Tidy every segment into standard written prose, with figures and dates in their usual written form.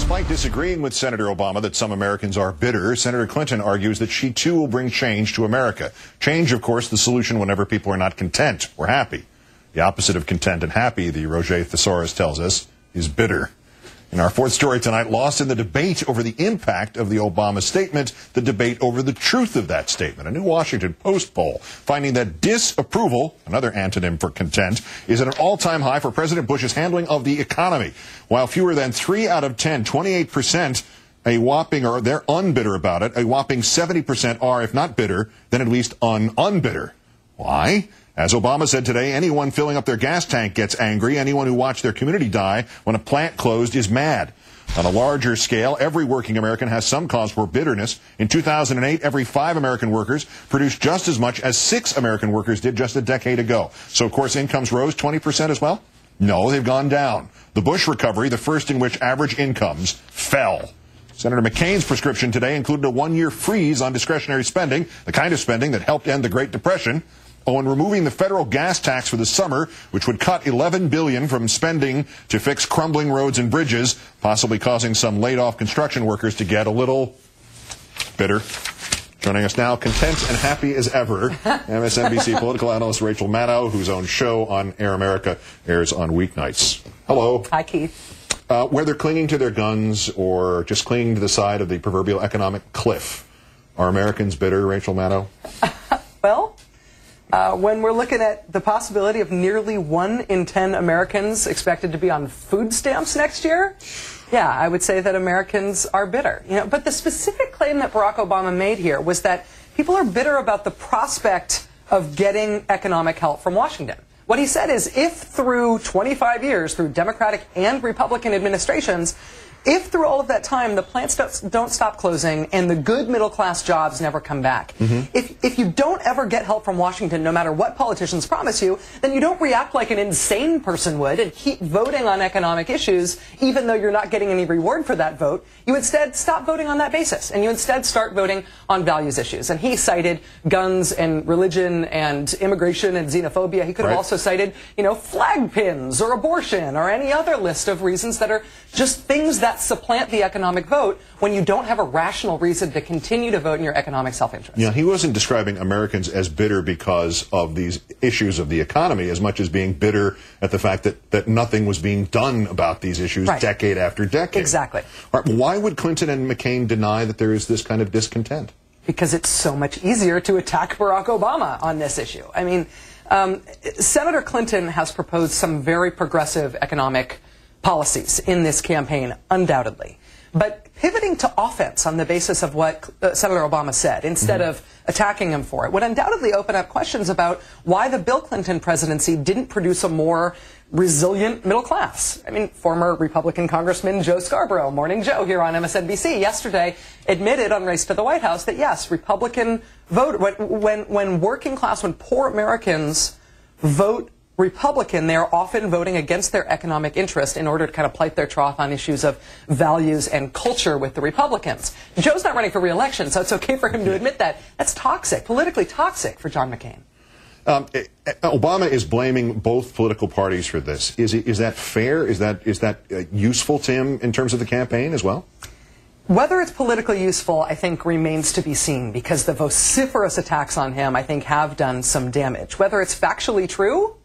Despite disagreeing with Senator Obama that some Americans are bitter, Senator Clinton argues that she too will bring change to America. Change, of course, the solution whenever people are not content or happy. The opposite of content and happy, the Roger Thesaurus tells us, is bitter. In our fourth story tonight, lost in the debate over the impact of the Obama statement, the debate over the truth of that statement. A new Washington Post poll finding that disapproval, another antonym for content, is at an all-time high for President Bush's handling of the economy. While fewer than 3 out of 10, 28%, a whopping, or they're unbitter about it, a whopping 70% are, if not bitter, then at least unbitter. Why? As Obama said today, anyone filling up their gas tank gets angry. Anyone who watched their community die when a plant closed is mad. On a larger scale, every working American has some cause for bitterness. In 2008, every 5 American workers produced just as much as 6 American workers did just a decade ago. So, of course, incomes rose 20% as well? No, they've gone down. The Bush recovery, the first in which average incomes fell. Senator McCain's prescription today included a 1-year freeze on discretionary spending, the kind of spending that helped end the Great Depression. And removing the federal gas tax for the summer, which would cut $11 billion from spending to fix crumbling roads and bridges, possibly causing some laid-off construction workers to get a little bitter. Joining us now, content and happy as ever, MSNBC political analyst Rachel Maddow, whose own show on Air America airs on weeknights. Hello. Hi, Keith. Whether clinging to their guns or just clinging to the side of the proverbial economic cliff, are Americans bitter, Rachel Maddow? Well, when we're looking at the possibility of nearly 1 in 10 Americans expected to be on food stamps next year, yeah, I would say that Americans are bitter. But the specific claim that Barack Obama made here was that people are bitter about the prospect of getting economic help from Washington. What he said is, if through 25 years, through Democratic and Republican administrations, if through all of that time the plants don't stop closing and the good middle-class jobs never come back, if you don't ever get help from Washington, no matter what politicians promise you, then you don't react like an insane person would and keep voting on economic issues even though you're not getting any reward for that vote. You instead stop voting on that basis, and you instead start voting on values issues. And he cited guns and religion and immigration and xenophobia. He could have also cited, flag pins or abortion or any other list of reasons that are just things that supplant the economic vote when you don't have a rational reason to continue to vote in your economic self-interest. Yeah, he wasn't describing Americans as bitter because of these issues of the economy as much as being bitter at the fact that nothing was being done about these issues decade after decade. Exactly. All right, why would Clinton and McCain deny that there is this kind of discontent? Because it's so much easier to attack Barack Obama on this issue. I mean, Senator Clinton has proposed some very progressive economic policies in this campaign, undoubtedly. But pivoting to offense on the basis of what Senator Obama said, instead of attacking him for it, would undoubtedly open up questions about why the Bill Clinton presidency didn't produce a more resilient middle class. I mean, former Republican Congressman Joe Scarborough, Morning Joe here on MSNBC, yesterday admitted on Race to the White House that, yes, Republican vote, when working class, when poor Americans vote Republican, they are often voting against their economic interest in order to kind of plight their trough on issues of values and culture with the Republicans. Joe's not running for re-election, so it's okay for him to admit that. That's toxic, politically toxic for John McCain. Obama is blaming both political parties for this. Is that fair? Is that useful to him in terms of the campaign as well? Whether it's politically useful, I think, remains to be seen, because the vociferous attacks on him, I think, have done some damage. Whether it's factually true,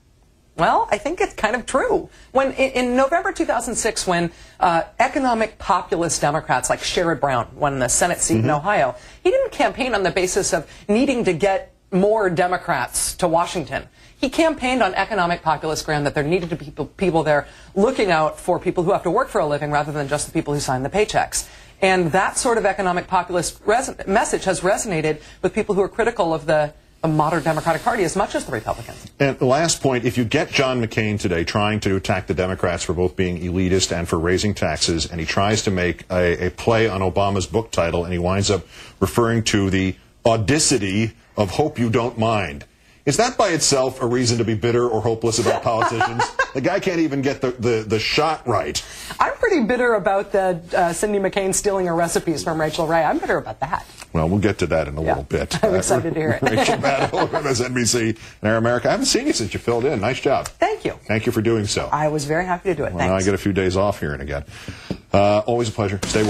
well, I think it's kind of true. When in November 2006, when economic populist Democrats like Sherrod Brown won the Senate seat in Ohio, he didn't campaign on the basis of needing to get more Democrats to Washington. He campaigned on economic populist ground that there needed to be people there looking out for people who have to work for a living rather than just the people who sign the paychecks. And that sort of economic populist message has resonated with people who are critical of the modern Democratic Party as much as the Republicans. And the last point, if you get John McCain today trying to attack the Democrats for both being elitist and for raising taxes, and he tries to make a play on Obama's book title, and he winds up referring to the audacity of hope you don't mind, is that by itself a reason to be bitter or hopeless about politicians? The guy can't even get the shot right. I'm pretty bitter about the Cindy McCain stealing her recipes from Rachel Ray. I'm bitter about that. Well, we'll get to that in a little bit. I'm excited to hear it. Rachel Maddow, MSNBC and Air America. I haven't seen you since you filled in. Nice job. Thank you. Thank you for doing so. I was very happy to do it. Well, Thanks. now I get a few days off here and again. Always a pleasure. Stay well.